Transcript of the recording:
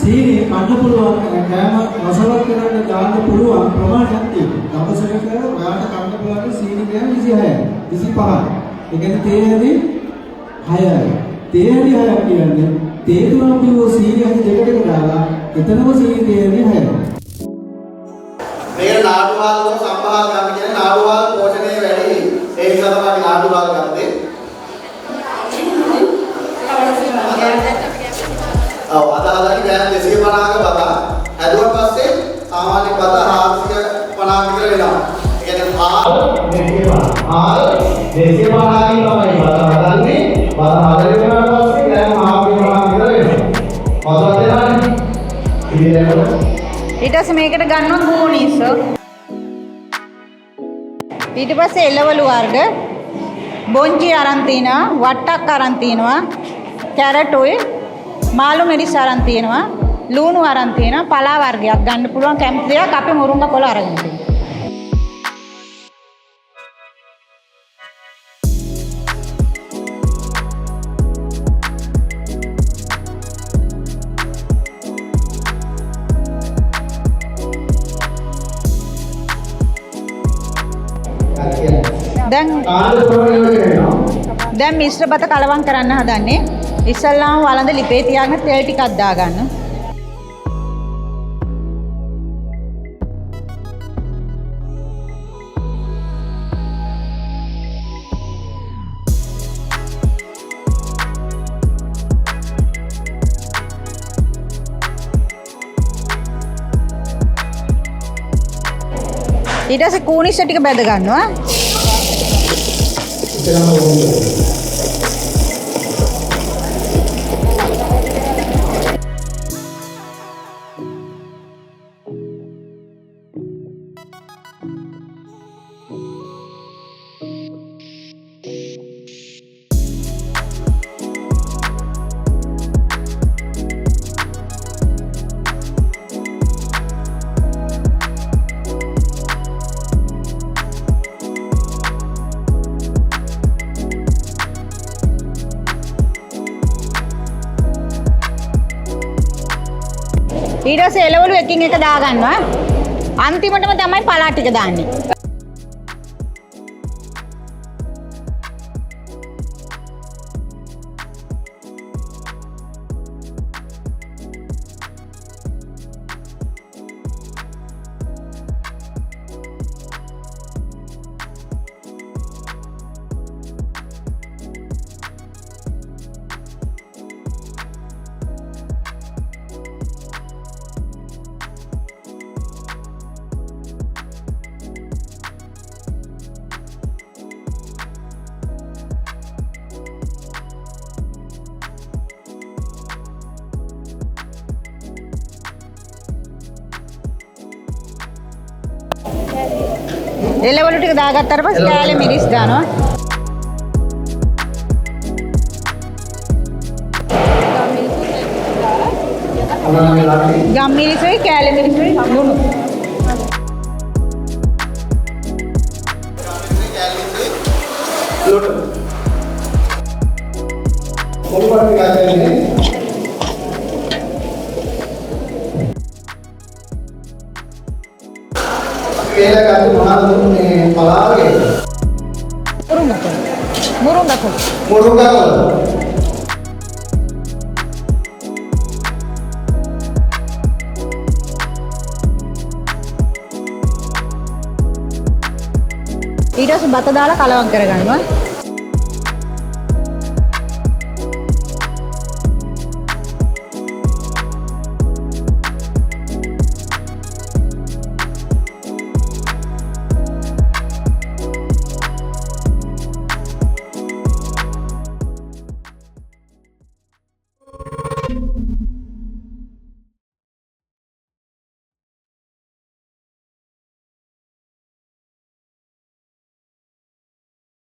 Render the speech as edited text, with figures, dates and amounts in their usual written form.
සීනි කන්න පුළුවන් කෑම රසවත් කරන්න දාන්න පුළුවන් ප්‍රමාණයක් තියෙනවා. දවසකට ඔයාලට කන්න පුළුවන් සීනි කෑම 26යි 25යි. ඒ කියන්නේ තේ හැදි 6යි. තේ හැදි 6ක් කියන්නේ තේ තුන පිළිවෙල සීනි හැදි දෙකකට දාලා එතනම සීනි තේ හැදි 6යි. මේක නාඩුවාල් සම්භාර ගන්න කියන්නේ නාඩුවාල් පෝෂණය වැඩි. ඒ නිසා තමයි නාඩුවාල් ගත්තේ. ඔව් අදාළයි ගෑන් 250ක බත හැදුවට පස්සේ සාමාන්‍ය බත 450 විතර වෙනවා. ඒ කියන්නේ ආල් 250 තමයි බත හදන්නේ. බත හදලා පස්සේ ගෑන් 450 විතර වෙනවා. මොකද වෙනවනේ? ඊට පස්සේ මේකට ගන්නවා ගූනිස්. ඊට පස්සේ එළවලු වර්ග බොන්ජි අරන් තිනවා, වට්ටක් අරන් තිනවා, කැරට් ඔය මාළු මිරිස් අරන් තියෙනවා, ලුණු අරන් තියෙනවා, පලා වර්ගයක් ගන්න පුළුවන් කැමති දෙයක් අපි මුරුංගා කොළ අරගෙන තියෙනවා. දැන් මිශ්‍ර බත කලවම් කරන්න හදන්නේ. ඉස්සල්ලාම වළඳ ලිපේ තියාගෙන තෙල් ටිකක් දාගන්න. ඊට පස්සේ කූනිස් ටික බැද ගන්නවා. ඊට පස්සේ එළවලු එකින් එක දාගන්නවා. අන්තිමටම තමයි පලා ටික දාන්නේ. එළවලු ටික දාගත්තාට පස්සේ කෑලි මිරිස් දානවා. ගම් මිරිසුයි කෑලි මිරිසුයි ලුණු. Murungga koළ. ඊට පස්සේ බත දාලා කලවම් කරගන්නවා.